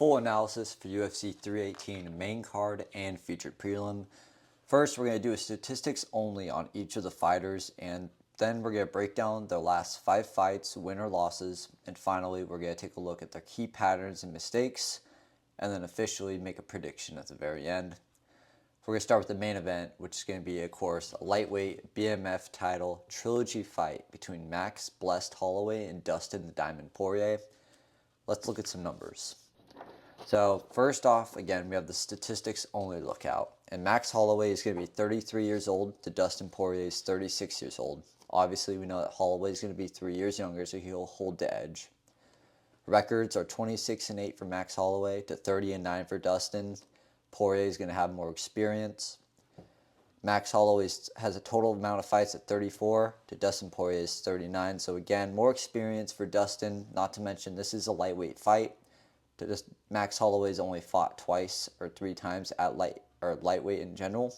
full analysis for UFC 318 main card and featured prelim. First, we're going to do a statistics only on each of the fighters, and then we're going to break down their last 5 fights, win or losses, and finally, we're going to take a look at their key patterns and mistakes, and then officially make a prediction at the very end. We're going to start with the main event, which is going to be, of course, a lightweight BMF title trilogy fight between Max Blessed Holloway and Dustin the Diamond Poirier. Let's look at some numbers. So first off, again, we have the statistics only lookout. And Max Holloway is going to be 33 years old to Dustin Poirier is 36 years old. Obviously, we know that Holloway is going to be 3 years younger, so he'll hold the edge. Records are 26-8 for Max Holloway to 30-9 for Dustin. Poirier is going to have more experience. Max Holloway has a total amount of fights at 34 to Dustin Poirier's 39. So again, more experience for Dustin. Not to mention, this is a lightweight fight. Max Holloway's only fought twice or 3 times at lightweight in general.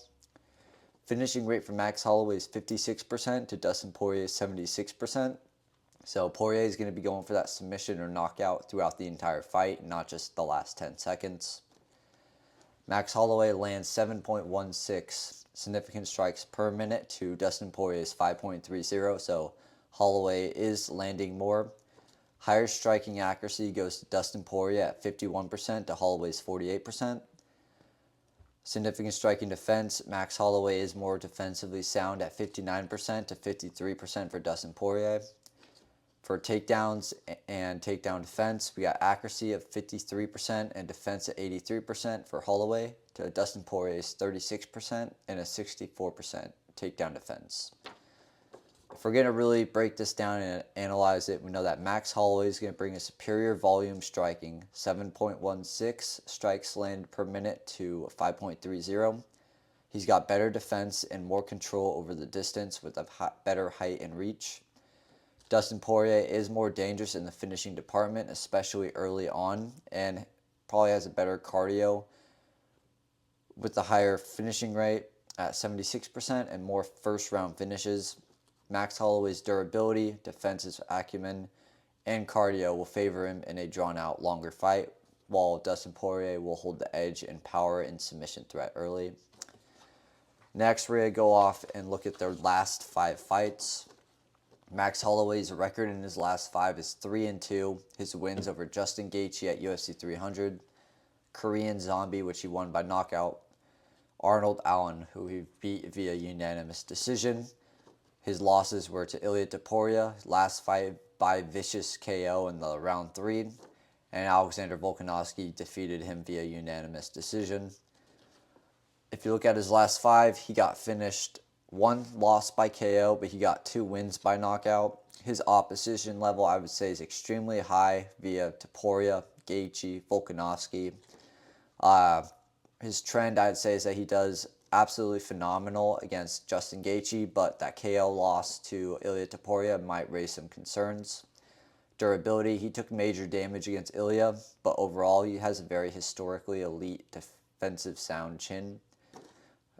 Finishing rate for Max Holloway is 56% to Dustin Poirier's 76%. So Poirier is going to be going for that submission or knockout throughout the entire fight, not just the last 10 seconds. Max Holloway lands 7.16 significant strikes per minute to Dustin Poirier's 5.30, so Holloway is landing more. Higher striking accuracy goes to Dustin Poirier at 51% to Holloway's 48%. Significant striking defense, Max Holloway is more defensively sound at 59% to 53% for Dustin Poirier. For takedowns and takedown defense, we got accuracy of 53% and defense at 83% for Holloway to Dustin Poirier's 36% and a 64% takedown defense. If we're going to really break this down and analyze it, we know that Max Holloway is going to bring a superior volume striking, 7.16 strikes landed per minute to 5.30. He's got better defense and more control over the distance with a better height and reach. Dustin Poirier is more dangerous in the finishing department, especially early on, and probably has a better cardio with the higher finishing rate at 76% and more first-round finishes. Max Holloway's durability, defensive acumen, and cardio will favor him in a drawn-out, longer fight, while Dustin Poirier will hold the edge in power and submission threat early. Next, we're going to go off and look at their last 5 fights. Max Holloway's record in his last 5 is 3-2. His wins over Justin Gaethje at UFC 300, Korean Zombie, which he won by knockout, Arnold Allen, who he beat via unanimous decision. His losses were to Ilia Topuria, last fight by vicious KO in the round 3, and Alexander Volkanovski defeated him via unanimous decision. If you look at his last 5, he got finished 1 loss by KO, but he got 2 wins by knockout. His opposition level, I would say, is extremely high via Topuria, Gaethje, Volkanovski. His trend, I'd say, is that he does absolutely phenomenal against Justin Gaethje, but that KO loss to Ilia Topuria might raise some concerns. Durability, he took major damage against Ilia, but overall he has a very historically elite defensive sound chin.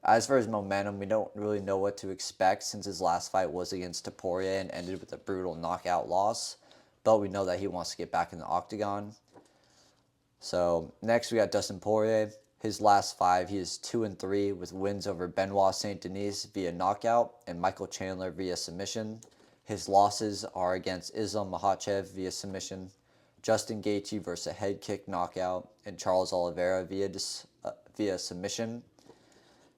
As for his momentum, we don't really know what to expect since his last fight was against Topuria and ended with a brutal knockout loss, but we know that he wants to get back in the octagon. So next we got Dustin Poirier. His last 5, he is 2-3 with wins over Benoit Saint-Denis via knockout and Michael Chandler via submission. His losses are against Islam Makhachev via submission, Justin Gaethje versus a head kick knockout, and Charles Oliveira via submission.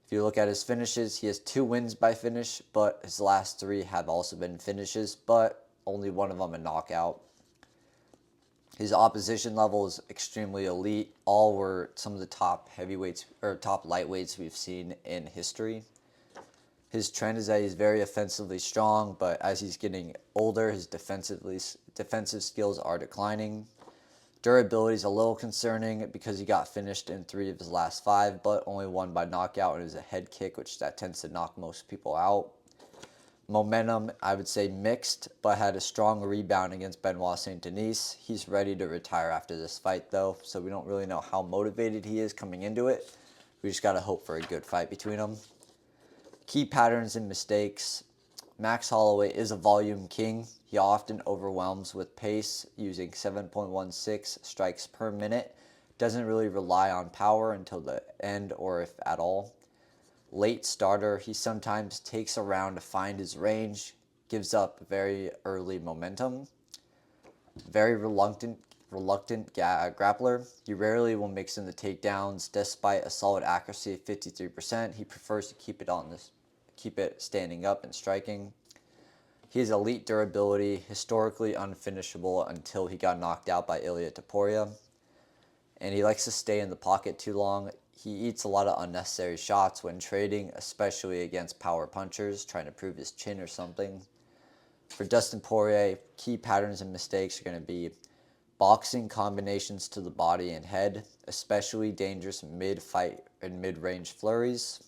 If you look at his finishes, he has 2 wins by finish, but his last 3 have also been finishes, but only one of them a knockout. His opposition level is extremely elite. All were some of the top heavyweights or top lightweights we've seen in history. His trend is that he's very offensively strong, but as he's getting older, his defensive skills are declining. Durability is a little concerning because he got finished in 3 of his last 5, but only 1 by knockout, and it was a head kick, which that tends to knock most people out. Momentum, I would say mixed, but had a strong rebound against Benoit Saint-Denis. He's ready to retire after this fight, though, so we don't really know how motivated he is coming into it. We just got to hope for a good fight between them. Key patterns and mistakes. Max Holloway is a volume king. He often overwhelms with pace, using 7.16 strikes per minute Doesn't really rely on power until the end, or if at all. Late starter, he sometimes takes a round to find his range, gives up very early momentum. Very reluctant grappler. He rarely will mix in the takedowns. Despite a solid accuracy of 53%, he prefers to keep it standing up and striking. He has elite durability, historically unfinishable until he got knocked out by Ilia Topuria. And he likes to stay in the pocket too long. He eats a lot of unnecessary shots when trading, especially against power punchers, trying to prove his chin or something. For Dustin Poirier, key patterns and mistakes are going to be boxing combinations to the body and head, especially dangerous mid-fight and mid-range flurries.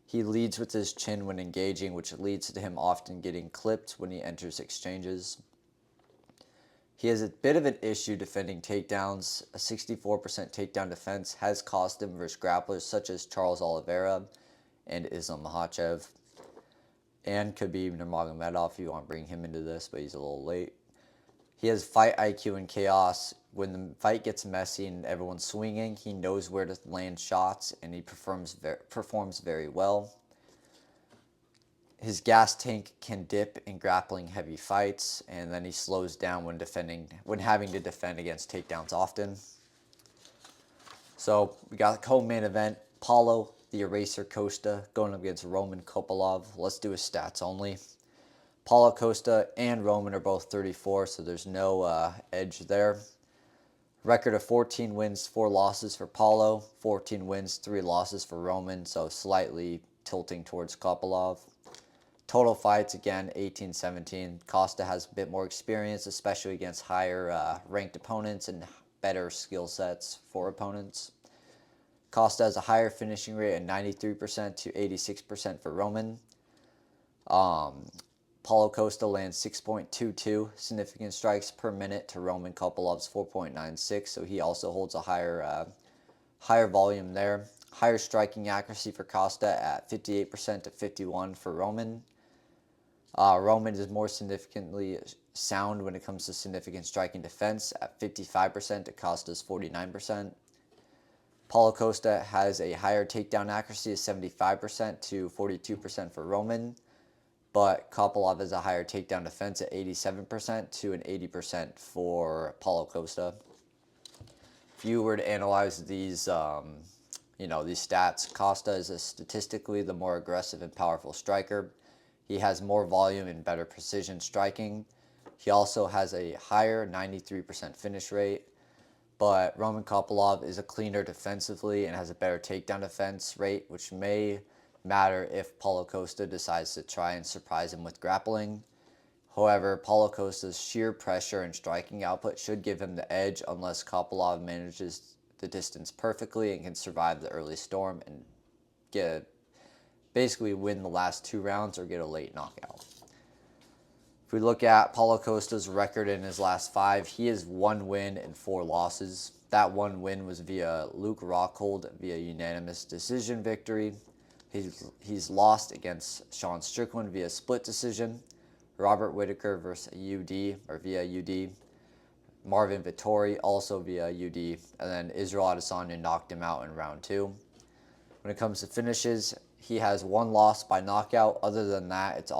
He leads with his chin when engaging, which leads to him often getting clipped when he enters exchanges. He has a bit of an issue defending takedowns. A 64% takedown defense has cost him versus grapplers such as Charles Oliveira and Islam Makhachev. And Khabib Nurmagomedov if you want to bring him into this, but he's a little late. He has fight IQ and chaos. When the fight gets messy and everyone's swinging, he knows where to land shots, and he performs very well. His gas tank can dip in grappling heavy fights, and then he slows down when having to defend against takedowns often. So we got a co-main event, Paulo the Eraser Costa going up against Roman Kopylov. Let's do his stats only. Paulo Costa and Roman are both 34, so there's no edge there. Record of 14 wins, 4 losses for Paulo, 14 wins, 3 losses for Roman, so slightly tilting towards Kopylov. Total fights, again, 18-17. Costa has a bit more experience, especially against higher ranked opponents and better skill sets for opponents. Costa has a higher finishing rate at 93% to 86% for Roman. Paulo Costa lands 6.22 significant strikes per minute to Roman Kopylov's 4.96, so he also holds a higher volume there. Higher striking accuracy for Costa at 58% to 51% for Roman. Roman is more significantly sound when it comes to significant striking defense at 55% to Costa's 49%. Paulo Costa has a higher takedown accuracy of 75% to 42% for Roman, but Kopylov has a higher takedown defense at 87% to an 80% for Paulo Costa. If you were to analyze these, these stats, Costa is statistically the more aggressive and powerful striker. He has more volume and better precision striking. He also has a higher 93% finish rate. But Roman Kopylov is a cleaner defensively and has a better takedown defense rate, which may matter if Paulo Costa decides to try and surprise him with grappling. However, Paulo Costa's sheer pressure and striking output should give him the edge unless Kopylov manages the distance perfectly and can survive the early storm and basically win the last 2 rounds or get a late knockout. If we look at Paulo Costa's record in his last 5, he has 1 win and 4 losses. That 1 win was via Luke Rockhold via unanimous decision victory. He's lost against Sean Strickland via split decision. Robert Whittaker versus UD or via UD. Marvin Vittori also via UD. And then Israel Adesanya knocked him out in round 2. When it comes to finishes, he has 1 loss by knockout. Other than that, it's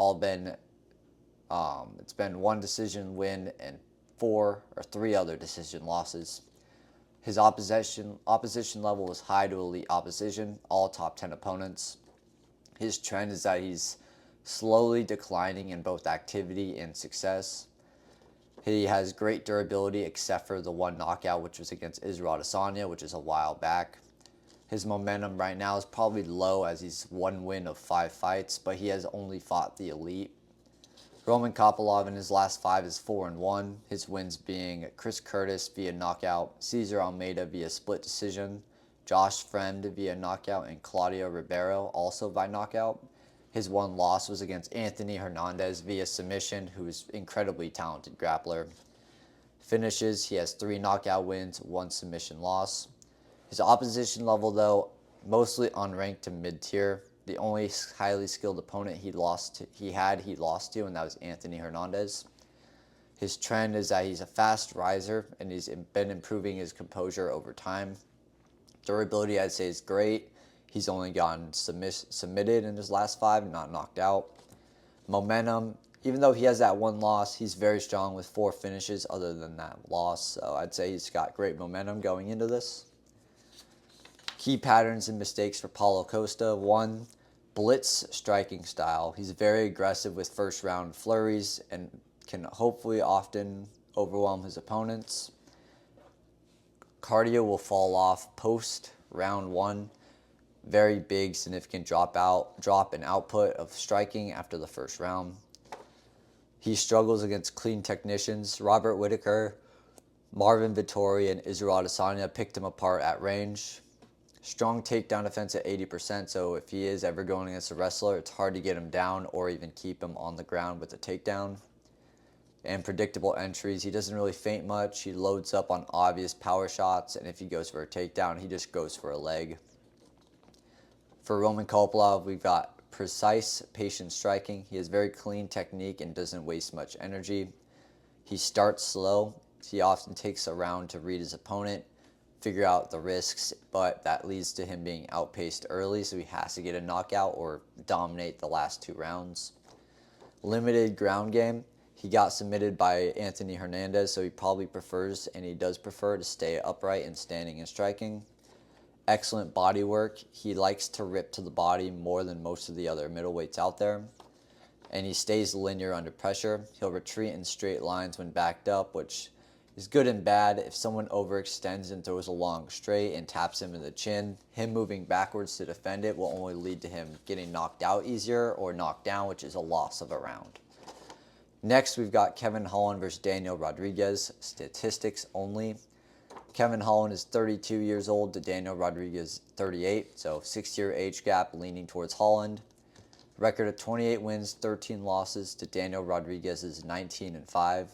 been 1 decision win and 3 other decision losses. His opposition level is high to elite opposition, all top 10 opponents. His trend is that he's slowly declining in both activity and success. He has great durability except for the 1 knockout, which was against Israel Adesanya, which is a while back. His momentum right now is probably low as he's 1 win of 5 fights, but he has only fought the elite. Roman Kopylov in his last 5 is 4-1, his wins being Chris Curtis via knockout, Cesar Almeida via split decision, Josh Fremd via knockout, and Claudio Ribeiro also by knockout. His 1 loss was against Anthony Hernandez via submission, who is an incredibly talented grappler. Finishes, he has 3 knockout wins, 1 submission loss. His opposition level, though, mostly unranked to mid-tier. The only highly skilled opponent he lost to, and that was Anthony Hernandez. His trend is that he's a fast riser, and he's been improving his composure over time. Durability, I'd say, is great. He's only gotten submitted in his last 5, not knocked out. Momentum, even though he has that one loss, he's very strong with 4 finishes other than that loss. So I'd say he's got great momentum going into this. Key patterns and mistakes for Paulo Costa. 1, blitz striking style. He's very aggressive with first round flurries and can hopefully often overwhelm his opponents. Cardio will fall off post round 1. Very big, significant drop in output of striking after the first round. He struggles against clean technicians. Robert Whittaker, Marvin Vittori, and Israel Adesanya picked him apart at range. Strong takedown defense at 80%, so if he is ever going against a wrestler, it's hard to get him down or even keep him on the ground with a takedown. And predictable entries. He doesn't really feint much. He loads up on obvious power shots, and if he goes for a takedown, he just goes for a leg. For Roman Kopylov, we've got precise, patient striking. He has very clean technique and doesn't waste much energy. He starts slow. He often takes a round to read his opponent, figure out the risks, but that leads to him being outpaced early, so he has to get a knockout or dominate the last 2 rounds. Limited ground game. He got submitted by Anthony Hernandez, so he probably prefers, and he does prefer, to stay upright and standing and striking. Excellent body work. He likes to rip to the body more than most of the other middleweights out there. And he stays linear under pressure. He'll retreat in straight lines when backed up, which is good and bad. If someone overextends and throws a long straight and taps him in the chin, him moving backwards to defend it will only lead to him getting knocked out easier or knocked down, which is a loss of a round. Next, we've got Kevin Holland versus Daniel Rodriguez. Statistics only. Kevin Holland is 32 years old to Daniel Rodriguez 38, so 6-year age gap leaning towards Holland. Record of 28 wins, 13 losses to Daniel Rodriguez's 19-5.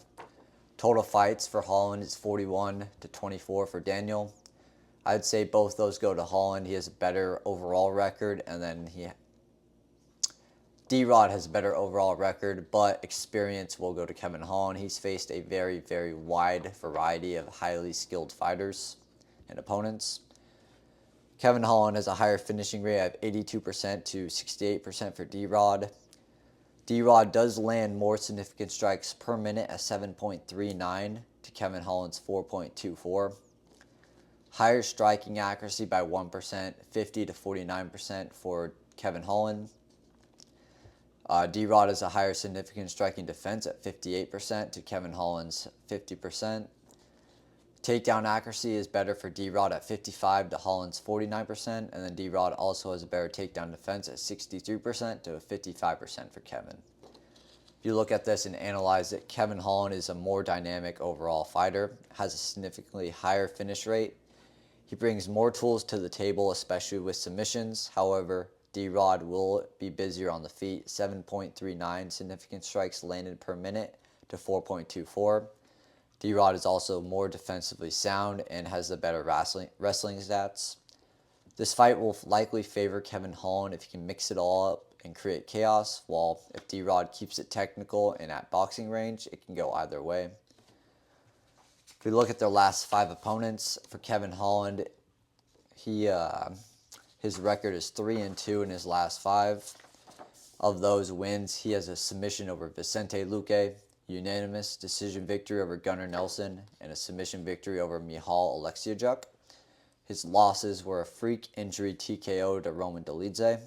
Total fights for Holland is 41 to 24 for Daniel. I'd say both those go to Holland. He has a better overall record, and then D-Rod has a better overall record, but experience will go to Kevin Holland. He's faced a very, very wide variety of highly skilled fighters and opponents. Kevin Holland has a higher finishing rate of 82% to 68% for D-Rod. D-Rod does land more significant strikes per minute at 7.39 to Kevin Holland's 4.24. Higher striking accuracy by 1%, 50 to 49% for Kevin Holland. D-Rod has a higher significant striking defense at 58% to Kevin Holland's 50%. Takedown accuracy is better for D-Rod at 55 to Holland's 49%, and then D-Rod also has a better takedown defense at 63% to 55% for Kevin. If you look at this and analyze it, Kevin Holland is a more dynamic overall fighter, has a significantly higher finish rate. He brings more tools to the table, especially with submissions. However, D-Rod will be busier on the feet, 7.39 significant strikes landed per minute to 4.24. D-Rod is also more defensively sound and has the better wrestling stats. This fight will likely favor Kevin Holland if he can mix it all up and create chaos, while if D-Rod keeps it technical and at boxing range, it can go either way. If we look at their last 5 opponents, for Kevin Holland, his record is 3-2 in his last 5. Of those wins, he has a submission over Vicente Luque, unanimous decision victory over Gunnar Nelson, and a submission victory over Michal Alexiejczuk. His losses were a freak injury TKO to Roman Dolidze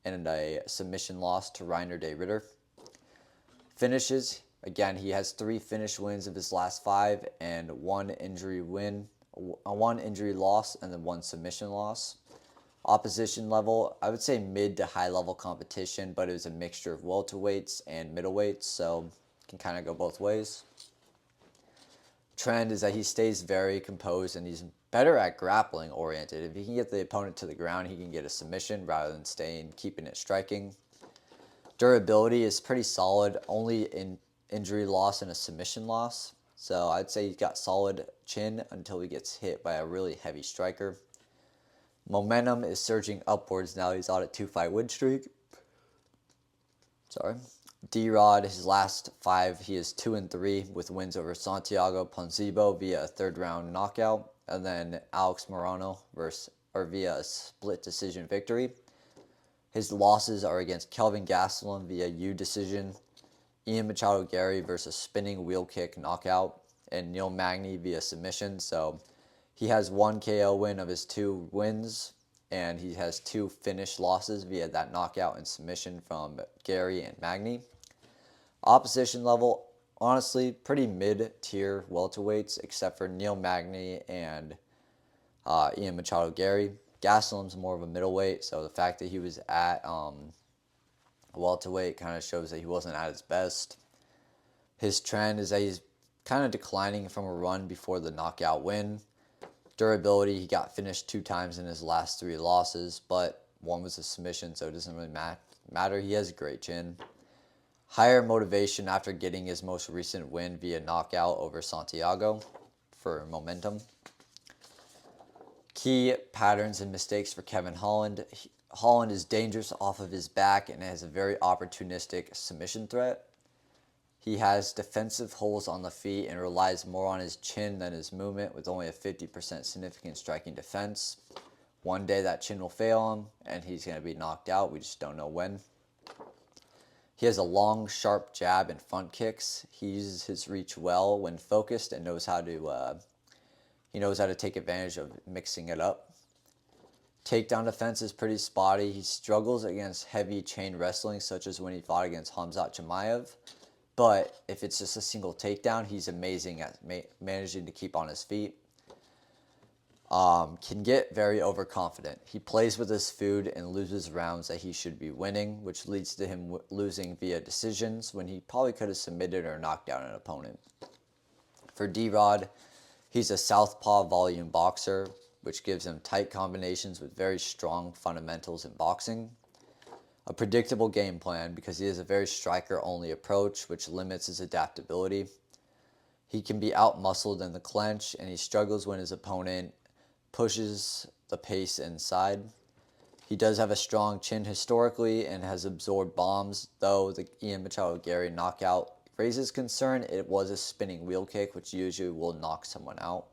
and a submission loss to Reiner de Ritter. Finishes, again, he has 3 finish wins of his last 5 and 1 injury loss, and then 1 submission loss. Opposition level, I would say mid to high level competition, but it was a mixture of welterweights and middleweights, so can kind of go both ways. Trend is that he stays very composed and he's better at grappling oriented. If he can get the opponent to the ground, he can get a submission rather than keeping it striking. Durability is pretty solid, only in injury loss and a submission loss. So I'd say he's got solid chin until he gets hit by a really heavy striker. Momentum is surging upwards now. He's on a 2-fight win streak. D-Rod, his last 5, he is 2-3 with wins over Santiago Ponzinibbio via a third-round knockout, and then Alex Morano via a split decision victory. His losses are against Kelvin Gastelum via U decision, Ian Machado Gary versus spinning wheel kick knockout, and Neil Magny via submission. So he has 1 KO win of his 2 wins, and he has 2 finish losses via that knockout and submission from Gary and Magny. Opposition level, honestly, pretty mid-tier welterweights, except for Neil Magny and Ian Machado Gary. Gastelum's more of a middleweight, so the fact that he was at welterweight kind of shows that he wasn't at his best. His trend is that he's kind of declining from a run before the knockout win. Durability, he got finished 2 times in his last 3 losses, but 1 was a submission, so it doesn't really matter. He has a great chin. Higher motivation after getting his most recent win via knockout over Santiago for momentum. Key patterns and mistakes for Kevin Holland. Holland is dangerous off of his back and has a very opportunistic submission threat. He has defensive holes on the feet and relies more on his chin than his movement, with only a 50% significant striking defense. One day that chin will fail him and he's going to be knocked out. We just don't know when. He has a long, sharp jab and front kicks. He uses his reach well when focused and knows how to take advantage of mixing it up. Takedown defense is pretty spotty. He struggles against heavy chain wrestling, such as when he fought against Khamzat Chimaev. But if it's just a single takedown, he's amazing at managing to keep on his feet. Can get very overconfident. He plays with his food and loses rounds that he should be winning, which leads to him losing via decisions when he probably could have submitted or knocked down an opponent. For D-Rod, he's a southpaw volume boxer, which gives him tight combinations with very strong fundamentals in boxing. A predictable game plan because he has a very striker-only approach, which limits his adaptability. He can be out-muscled in the clinch, and he struggles when his opponent pushes the pace inside. He does have a strong chin historically and has absorbed bombs, though the Ian Machado Gary knockout raises concern. It was a spinning wheel kick, which usually will knock someone out.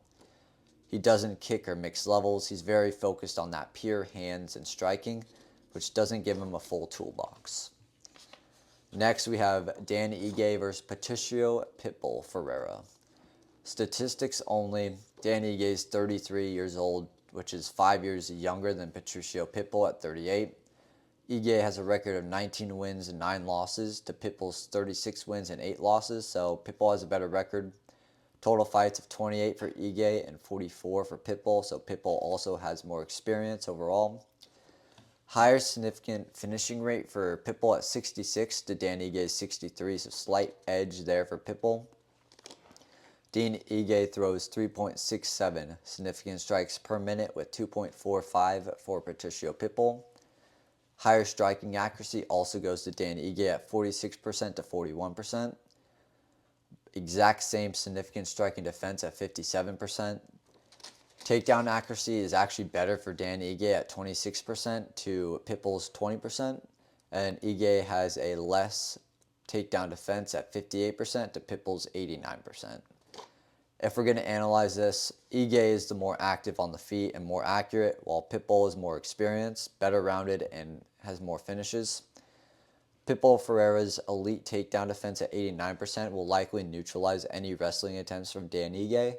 He doesn't kick or mix levels. He's very focused on that pure hands and striking, which doesn't give him a full toolbox. Next, we have Dan Ige versus Patricio Pitbull Ferreira. Statistics only. Dan Ige is 33 years old, which is 5 years younger than Patricio Pitbull at 38. Ige has a record of 19 wins and 9 losses to Pitbull's 36 wins and 8 losses, so Pitbull has a better record. Total fights of 28 for Ige and 44 for Pitbull, so Pitbull also has more experience overall. Higher significant finishing rate for Pitbull at 66 to Dan Ige's 63, so slight edge there for Pitbull. Dan Ige throws 3.67 significant strikes per minute with 2.45 for Patricio Pitbull. Higher striking accuracy also goes to Dan Ige at 46% to 41%. Exact same significant striking defense at 57%. Takedown accuracy is actually better for Dan Ige at 26% to Pitbull's 20%. And Ige has a less takedown defense at 58% to Pitbull's 89%. If we're going to analyze this, Ige is the more active on the feet and more accurate, while Pitbull is more experienced, better rounded, and has more finishes. Pitbull Ferreira's elite takedown defense at 89% will likely neutralize any wrestling attempts from Dan Ige.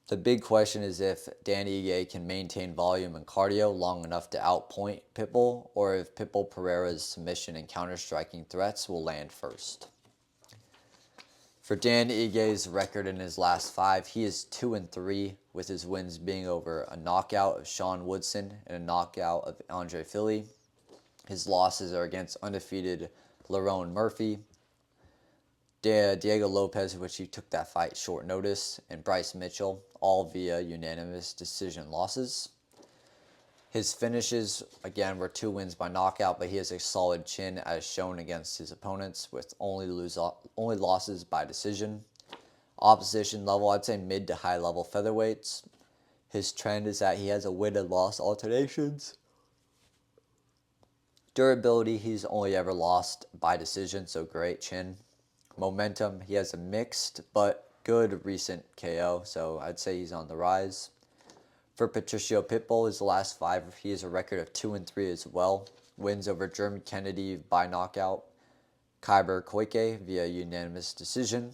The big question is if Dan Ige can maintain volume and cardio long enough to outpoint Pitbull, or if Pitbull Pereira's submission and counter-striking threats will land first. For Dan Ige's record in his last 5, he is 2-3, with his wins being over a knockout of Sean Woodson and a knockout of Andre Fili. His losses are against undefeated Lerone Murphy, Diego Lopez, which he took that fight short notice, and Bryce Mitchell, all via unanimous decision losses. His finishes, again, were 2 wins by knockout, but he has a solid chin as shown against his opponents with only losses by decision. Opposition level, I'd say mid to high level featherweights. His trend is that he has a win and loss alternations. Durability, he's only ever lost by decision, so great chin. Momentum, he has a mixed but good recent KO, so I'd say he's on the rise. For Patricio Pitbull, his last 5, he has a record of 2-3 as well. Wins over Jeremy Kennedy by knockout, Kyber Koike via unanimous decision,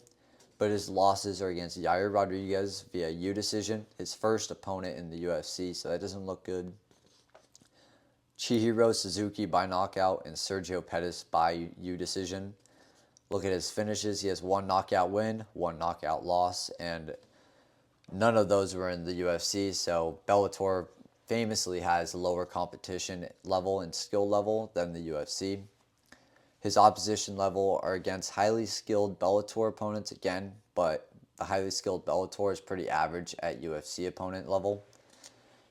but his losses are against Yair Rodriguez via U decision, his first opponent in the UFC, so that doesn't look good. Chihiro Suzuki by knockout and Sergio Pettis by U decision. Look at his finishes. He has 1 knockout win, 1 knockout loss, and none of those were in the UFC, so Bellator famously has lower competition level and skill level than the UFC. His opposition level are against highly skilled Bellator opponents again, but the highly skilled Bellator is pretty average at UFC opponent level.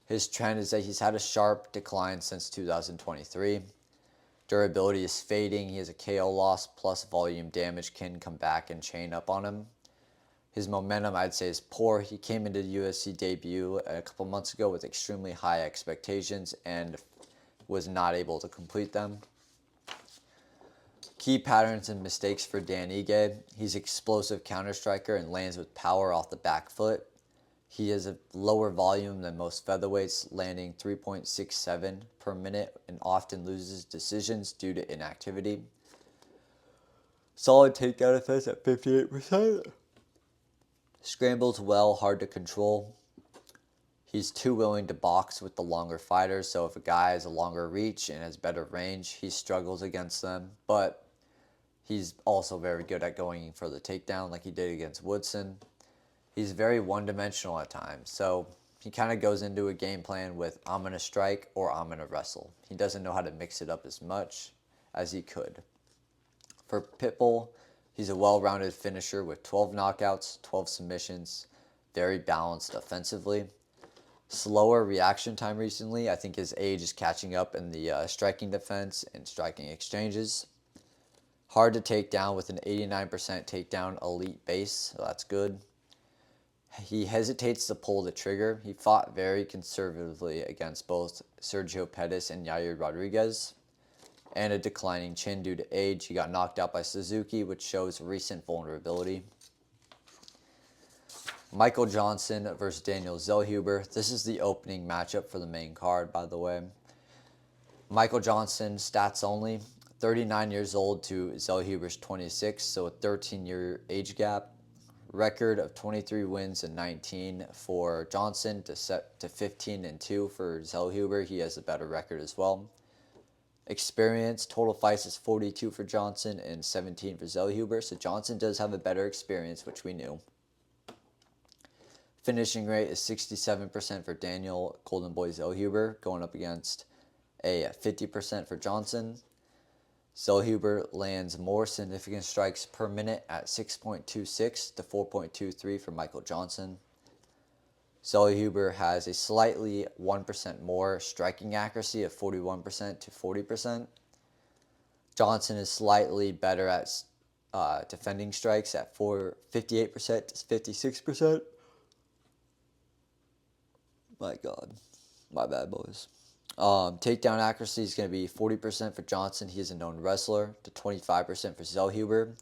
His trend is that he's had a sharp decline since 2023. Durability is fading. He has a KO loss plus volume damage can come back and chain up on him. His momentum, I'd say, is poor. He came into the UFC debut a couple months ago with extremely high expectations and was not able to complete them. Key patterns and mistakes for Dan Ige. He's an explosive counter striker and lands with power off the back foot. He has a lower volume than most featherweights, landing 3.67 per minute and often loses decisions due to inactivity. Solid takedown defense at 58%. Scrambles well, hard to control. He's too willing to box with the longer fighters, so if a guy has a longer reach and has better range, he struggles against them. But he's also very good at going for the takedown like he did against Woodson. He's very one-dimensional at times, so he kind of goes into a game plan with I'm going to strike or I'm going to wrestle. He doesn't know how to mix it up as much as he could. For Pitbull, he's a well-rounded finisher with 12 knockouts, 12 submissions, very balanced offensively. Slower reaction time recently. I think his age is catching up in the striking defense and striking exchanges. Hard to take down with an 89% takedown elite base, so that's good. He hesitates to pull the trigger. He fought very conservatively against both Sergio Pettis and Yair Rodriguez. And a declining chin due to age. He got knocked out by Suzuki, which shows recent vulnerability. Michael Johnson versus Daniel Zellhuber. This is the opening matchup for the main card, by the way. Michael Johnson, stats only, 39 years old to Zellhuber's 26, so a 13-year age gap. Record of 23 wins and 19 for Johnson to 15-2 for Zellhuber. He has a better record as well. Experience, total fights is 42 for Johnson and 17 for Zellhuber. So Johnson does have a better experience, which we knew. Finishing rate is 67% for Daniel Golden Boy Zellhuber, going up against a 50% for Johnson. Zellhuber lands more significant strikes per minute at 6.26 to 4.23 for Michael Johnson. Zellhuber has a slightly 1% more striking accuracy of 41% to 40%. Johnson is slightly better at defending strikes at 58% to 56%. My God. My bad, boys. Takedown accuracy is going to be 40% for Johnson. He is a known wrestler. To 25% for Zellhuber.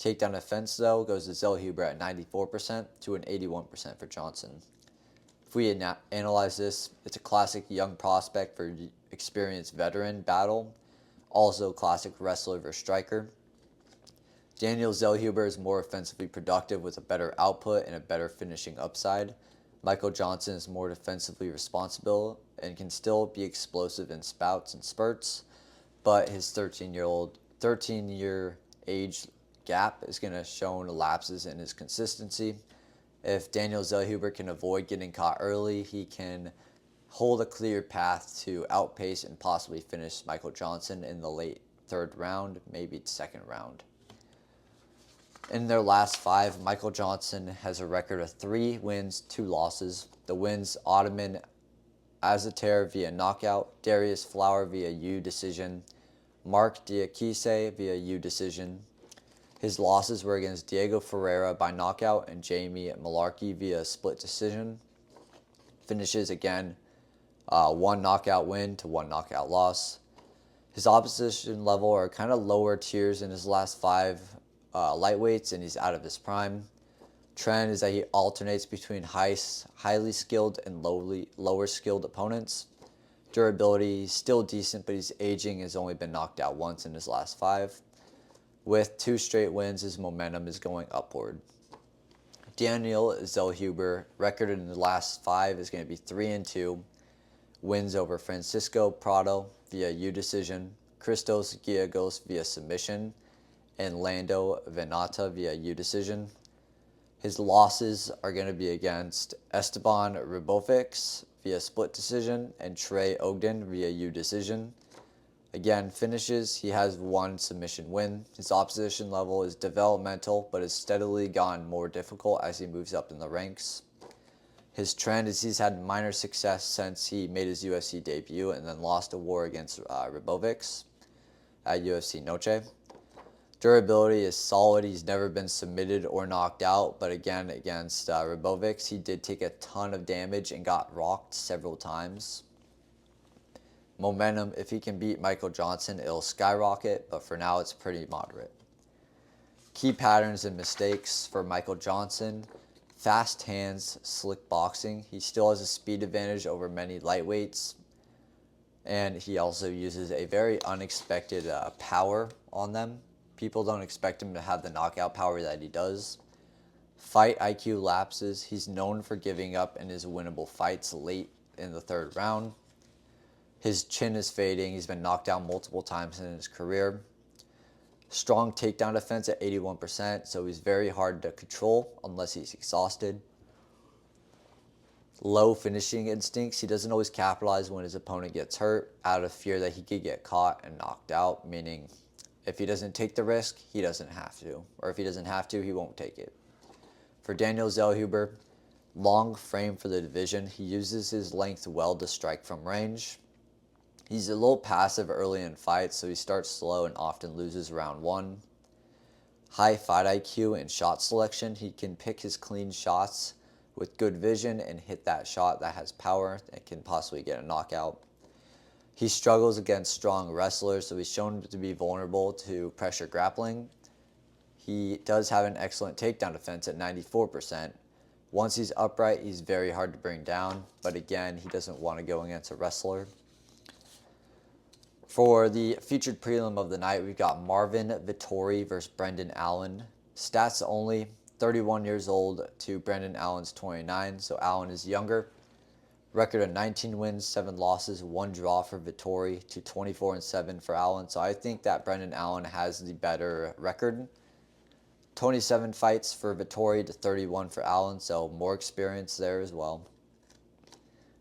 Takedown defense, though, goes to Zellhuber at 94% to an 81% for Johnson. If we analyze this, it's a classic young prospect for experienced veteran battle. Also classic wrestler versus striker. Daniel Zellhuber is more offensively productive with a better output and a better finishing upside. Michael Johnson is more defensively responsible and can still be explosive in spouts and spurts, but his 13-year age gap is going to show lapses in his consistency. If Daniel Zellhuber can avoid getting caught early, he can hold a clear path to outpace and possibly finish Michael Johnson in the late 3rd round, maybe 2nd round. In their last 5, Michael Johnson has a record of 3 wins, 2 losses. The wins, Ottoman Azater via knockout, Darius Flower via U decision, Mark Diakise via U decision. His losses were against Diego Ferreira by knockout and Jamie Malarkey via split decision. Finishes again, 1 knockout win to 1 knockout loss. His opposition level are kind of lower tiers in his last 5 lightweights, and he's out of his prime. Trend is that he alternates between highly skilled and lower skilled opponents. Durability, he's still decent, but he's aging, has only been knocked out once in his last 5. With 2 straight wins, his momentum is going upward. Daniel Zellhuber, record in the last 5 is going to be 3-2. Wins over Francisco Prado via U decision, Christos Giagos via submission, and Lando Venata via U decision. His losses are going to be against Esteban Ribovics via split decision and Trey Ogden via U decision. Again, finishes, he has 1 submission win. His opposition level is developmental, but has steadily gotten more difficult as he moves up in the ranks. His trend is he's had minor success since he made his UFC debut and then lost a war against Ribovics at UFC Noche. Durability is solid. He's never been submitted or knocked out, but again, against Ribovics, he did take a ton of damage and got rocked several times. Momentum, if he can beat Michael Johnson, it'll skyrocket, but for now, it's pretty moderate. Key patterns and mistakes for Michael Johnson: fast hands, slick boxing. He still has a speed advantage over many lightweights, and he also uses a very unexpected power on them. People don't expect him to have the knockout power that he does. Fight IQ lapses. He's known for giving up in his winnable fights late in the 3rd round. His chin is fading. He's been knocked down multiple times in his career. Strong takedown defense at 81%, so he's very hard to control unless he's exhausted. Low finishing instincts. He doesn't always capitalize when his opponent gets hurt out of fear that he could get caught and knocked out, meaning if he doesn't take the risk, he doesn't have to. Or if he doesn't have to, he won't take it. For Daniel Zellhuber, long frame for the division. He uses his length well to strike from range. He's a little passive early in fights, so he starts slow and often loses round 1. High fight IQ and shot selection. He can pick his clean shots with good vision and hit that shot that has power and can possibly get a knockout. He struggles against strong wrestlers, so he's shown to be vulnerable to pressure grappling. He does have an excellent takedown defense at 94%. Once he's upright, he's very hard to bring down, but again, he doesn't want to go against a wrestler. For the featured prelim of the night, we've got Marvin Vettori versus Brendan Allen. Stats only, 31 years old to Brendan Allen's 29, so Allen is younger. Record of 19 wins, 7 losses, 1 draw for Vettori to 24-7 for Allen. So I think that Brendan Allen has the better record. 27 fights for Vettori to 31 for Allen, so more experience there as well.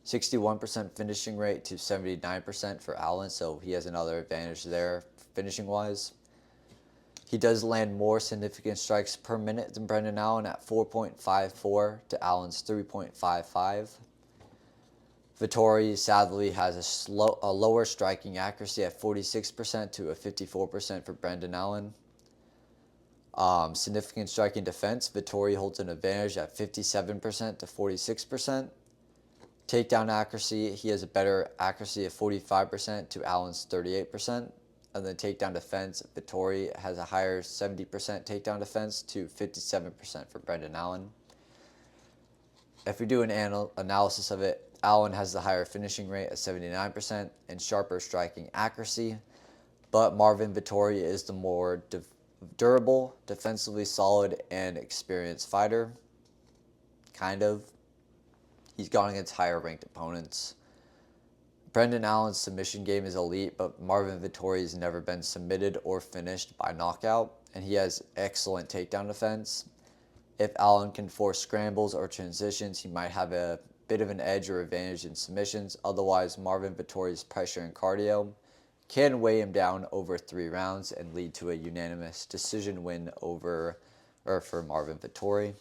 61% finishing rate to 79% for Allen, so he has another advantage there finishing-wise. He does land more significant strikes per minute than Brendan Allen at 4.54 to Allen's 3.55. Vettori sadly has a lower striking accuracy at 46% to a 54% for Brendan Allen. Significant striking defense, Vettori holds an advantage at 57% to 46%. Takedown accuracy, he has a better accuracy of 45% to Allen's 38%. And then takedown defense, Vettori has a higher 70% takedown defense to 57% for Brendan Allen. If we do an analysis of it, Allen has the higher finishing rate at 79% and sharper striking accuracy, but Marvin Vettori is the more durable, defensively solid, and experienced fighter. Kind of. He's gone against higher ranked opponents. Brendan Allen's submission game is elite, but Marvin Vettori has never been submitted or finished by knockout, and he has excellent takedown defense. If Allen can force scrambles or transitions, he might have a bit of an edge or advantage in submissions. Otherwise, Marvin Vettori's pressure and cardio can weigh him down over 3 rounds and lead to a unanimous decision win for Marvin Vettori.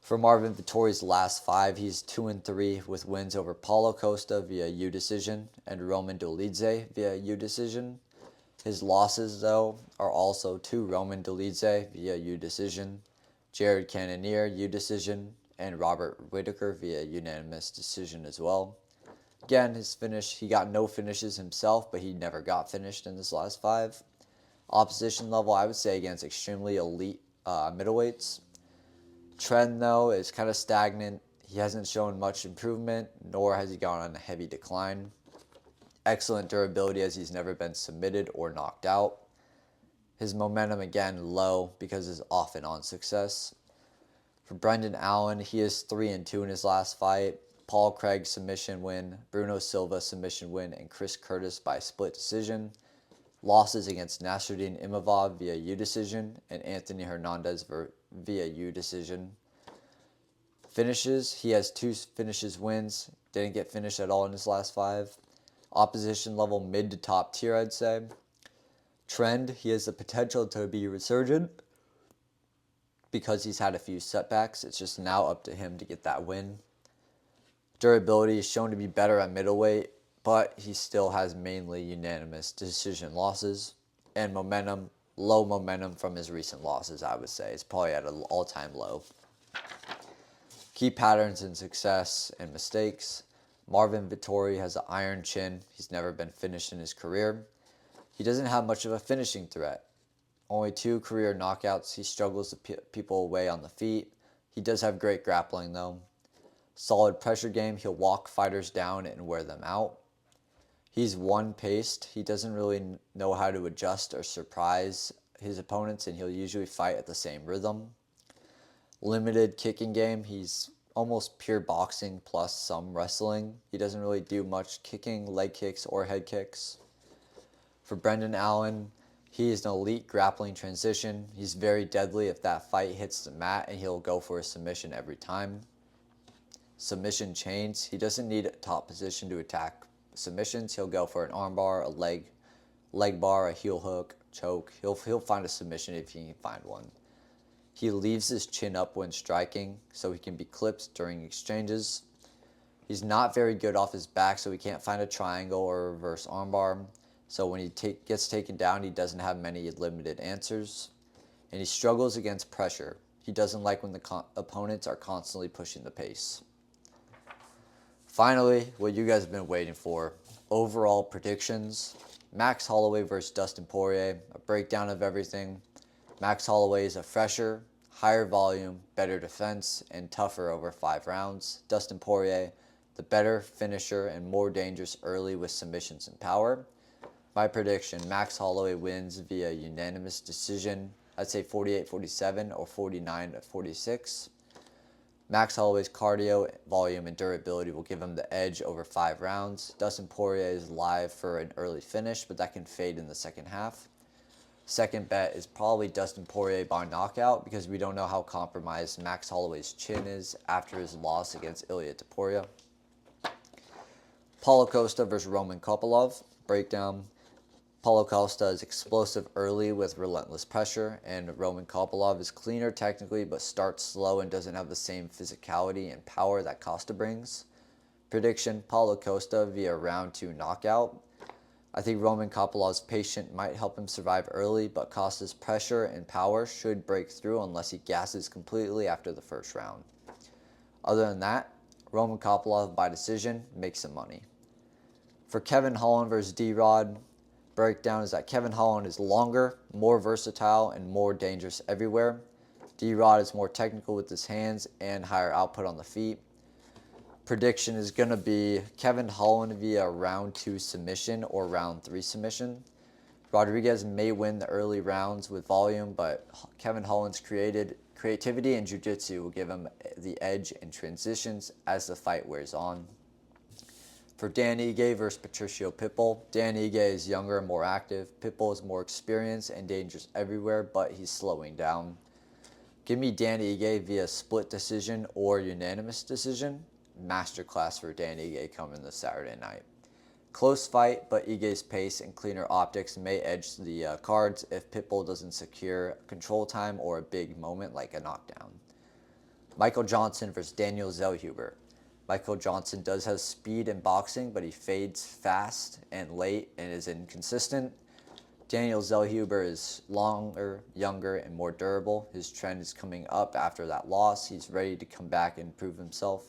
For Marvin Vettori's last 5, he's 2-3 with wins over Paulo Costa via U decision and Roman Dolidze via U decision. His losses, though, are also to Roman Dolidze via U decision, Jared Cannonier U decision, and Robert Whitaker via unanimous decision as well. Again, his finish, he got no finishes himself, but he never got finished in his last 5. Opposition level, I would say, against extremely elite middleweights. Trend, though, is kind of stagnant. He hasn't shown much improvement, nor has he gone on a heavy decline. Excellent durability, as he's never been submitted or knocked out. His momentum, again, low because he's often on success. For Brendan Allen, he is 3-2 in his last fight. Paul Craig submission win, Bruno Silva submission win, and Chris Curtis by split decision. Losses against Nasruddin Imavov via U decision and Anthony Hernandez via U decision. Finishes, he has 2 finishes wins, didn't get finished at all in his last 5. Opposition level mid to top tier, I'd say. Trend, he has the potential to be resurgent because he's had a few setbacks. It's just now up to him to get that win. Durability is shown to be better at middleweight, but he still has mainly unanimous decision losses. And momentum, low momentum from his recent losses, I would say. It's probably at an all-time low. Key patterns in success and mistakes. Marvin Vettori has an iron chin. He's never been finished in his career. He doesn't have much of a finishing threat. Only 2 career knockouts. He struggles to put people away on the feet. He does have great grappling, though. Solid pressure game. He'll walk fighters down and wear them out. He's one-paced. He doesn't really know how to adjust or surprise his opponents, and he'll usually fight at the same rhythm. Limited kicking game. He's almost pure boxing plus some wrestling. He doesn't really do much kicking, leg kicks, or head kicks. For Brendan Allen, he is an elite grappling transition. He's very deadly if that fight hits the mat, and he'll go for a submission every time. Submission chains. He doesn't need a top position to attack submissions. He'll go for an armbar, a leg bar, a heel hook, choke. He'll find a submission if he can find one. He leaves his chin up when striking, so he can be clipped during exchanges. He's not very good off his back, so he can't find a triangle or a reverse armbar. So when he gets taken down, he doesn't have many limited answers. And he struggles against pressure. He doesn't like when the opponents are constantly pushing the pace. Finally, what you guys have been waiting for, overall predictions. Max Holloway versus Dustin Poirier, a breakdown of everything. Max Holloway is a fresher, higher volume, better defense, and tougher over 5 rounds. Dustin Poirier, the better finisher and more dangerous early with submissions and power. My prediction, Max Holloway wins via unanimous decision. I'd say 48-47 or 49-46. Max Holloway's cardio, volume, and durability will give him the edge over 5 rounds. Dustin Poirier is live for an early finish, but that can fade in the second half. Second bet is probably Dustin Poirier by knockout because we don't know how compromised Max Holloway's chin is after his loss against Ilia Topuria. Paulo Costa versus Roman Kopylov. Breakdown. Paulo Costa is explosive early with relentless pressure, and Roman Kopylov is cleaner technically but starts slow and doesn't have the same physicality and power that Costa brings. Prediction, Paulo Costa via round 2 knockout. I think Roman Kopylov's patience might help him survive early, but Costa's pressure and power should break through unless he gasses completely after the first round. Other than that, Roman Kopylov by decision makes some money. For Kevin Holland versus D-Rod, breakdown is that Kevin Holland is longer, more versatile, and more dangerous everywhere. D-Rod is more technical with his hands and higher output on the feet. Prediction is going to be Kevin Holland via round 2 submission or round 3 submission. Rodriguez may win the early rounds with volume, but Kevin Holland's creativity and jiu-jitsu will give him the edge in transitions as the fight wears on. For Dan Ige versus Patricio Pitbull, Dan Ige is younger and more active. Pitbull is more experienced and dangerous everywhere, but he's slowing down. Give me Dan Ige via split decision or unanimous decision. Masterclass for Dan Ige coming this Saturday night. Close fight, but Ige's pace and cleaner optics may edge the cards if Pitbull doesn't secure control time or a big moment like a knockdown. Michael Johnson versus Daniel Zellhuber. Michael Johnson does have speed in boxing, but he fades fast and late and is inconsistent. Daniel Zellhuber is longer, younger, and more durable. His trend is coming up after that loss. He's ready to come back and prove himself.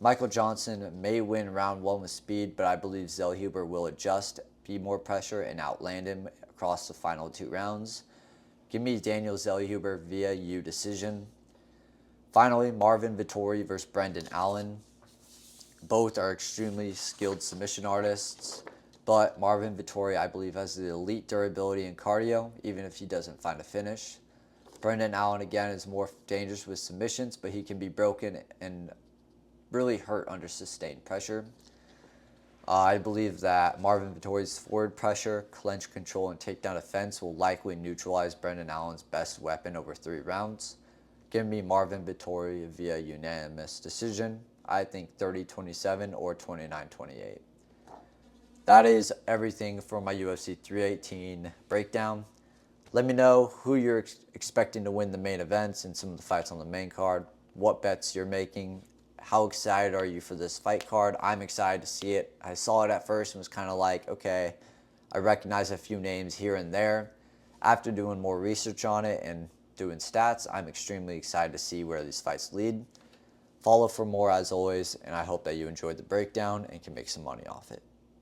Michael Johnson may win round 1 with speed, but I believe Zellhuber will adjust, be more pressure, and outland him across the final 2 rounds. Give me Daniel Zellhuber via U decision. Finally, Marvin Vettori versus Brendan Allen. Both are extremely skilled submission artists, but Marvin Vettori, I believe, has the elite durability and cardio, even if he doesn't find a finish. Brendan Allen, again, is more dangerous with submissions, but he can be broken and really hurt under sustained pressure. I believe that Marvin Vettori's forward pressure, clinch control, and takedown defense will likely neutralize Brendan Allen's best weapon over 3 rounds. Give me Marvin Vettori via unanimous decision. I think 30-27 or 29-28. That is everything for my UFC 318 breakdown. Let me know who you're expecting to win the main events and some of the fights on the main card, what bets you're making, how excited are you for this fight card. I'm excited to see it. I saw it at first and was kind of like, okay, I recognize a few names here and there. After doing more research on it and doing stats, I'm extremely excited to see where these fights lead. Follow for more as always, and I hope that you enjoyed the breakdown and can make some money off it.